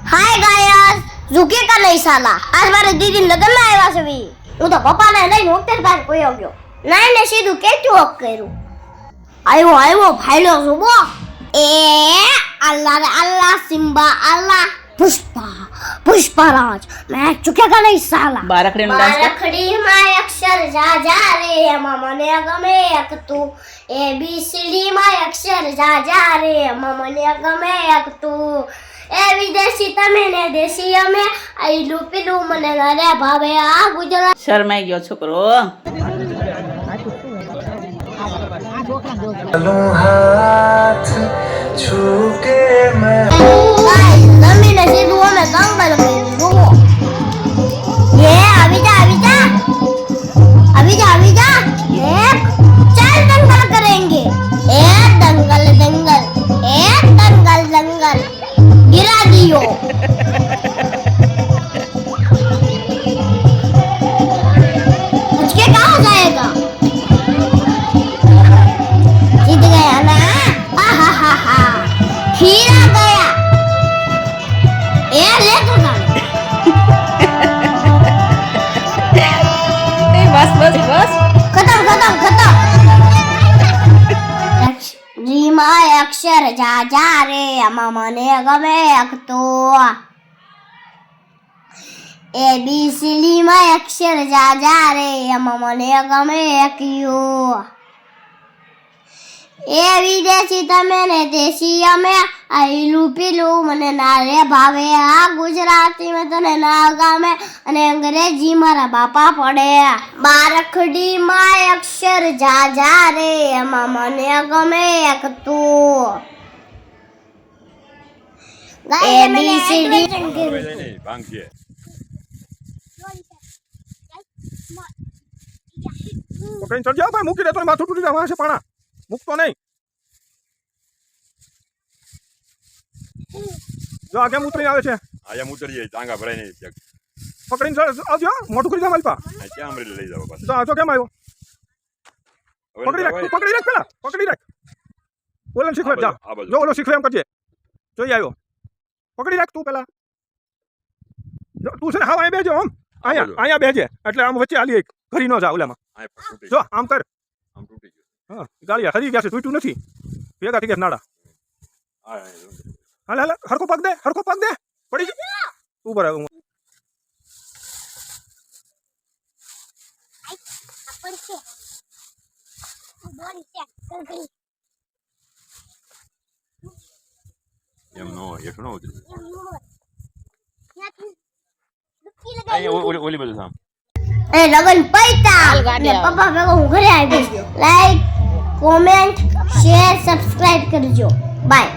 हाय guys झुके का नहीं साला आज मारे दीदी लगन में आया છે વી હું તો પપ્પાને લઈને હોટેલ પાસે ગયો ગયો નહીં ને સીધું કેટું વોક કર્યું આવ્યો ફાઈલો સુબો એ અલ્લાહ રે અલ્લાહ સિમ્બા અલ્લાહ પુષ્પરાજ मैं झुकेगा नहीं साला બારખડી નો ડાન્સ બારખડી માં અક્ષર જા જા રે એમાં મને ગમે એક તું એ બી સી ડી માં અક્ષર જા જા રે એમાં મને ગમે એક તું એ વિદેશી તમે ને દેશી અમે આઈલું પીલું મને રે ભાવે આ ગુજરાત શરમાઈ ગયો છોકરો हाथ छू के मैं જમીને સીધું અમે દંગલ કરી જુઓ ये अभी जा एक चल दंगल करेंगे एक दंगल गिरा दियो मुझके कहाँ जाएगा जीत गया ना हा खीरा गया ए लेकर બસ खत्म री માં અક્ષર જા જા રે આમાં મને ગમે એક તો એ બી સી ડી માં અક્ષર જા જા રે આમાં મને ગમે એક યુ એ વિદેશી તમે ને દેશી અમે આઈલું પીલું મને ના રે ભાવે આ ગુજરાતી માં તને ના ગમે અને અંગ્રેજી મારા બાપા પડે બારખડી માં અક્ષર જા જા રે એમાં મને ગમે એક તું એ બી સી ડી કઈ ચડ જાઓ ભાઈ મૂકી દે તો માથું તૂટી જાય વહાં છે પાણા મૂકતો નહીં જો આ કેમ ઉતરી આવે છે આયા ઉતરી જાય ટાંગા ભરાઈ નહીં પકડીને આવજો મોટું કરી દે મારી પા ક્યાં અમરેલી લઈ જાવ બસ જો કેમ આવ્યો પકડી રાખ પેલા પકડી રાખ ઓલો શીખવે જા જો ઓલો શીખવે એમ કરજે જોઈ આવ્યો પકડી રાખ તું પેલા તું છે ને હા અહીં બેજો આમ અહીંયા બેજે એટલે આમ વચ્ચે આલી એક ઘરી ન જા ઓલામાં જો આમ કર આમ તૂટી ગયું હા ગાળિયા હરી ગયા છે તૂટ્યું નથી ભેગા થઈ ગયા નાડા હાલ હરકો પગ દે પડી ગયો ઉપર આવ એમ નો એટલું નો ઉતરી ઓલી બધું સામ એ લગન પૈતા ને પપ્પા ભેગો હું ઘરે આવી ગયો લાઈક કોમેન્ટ શેર સબસ્ક્રાઇબ કરજો બાય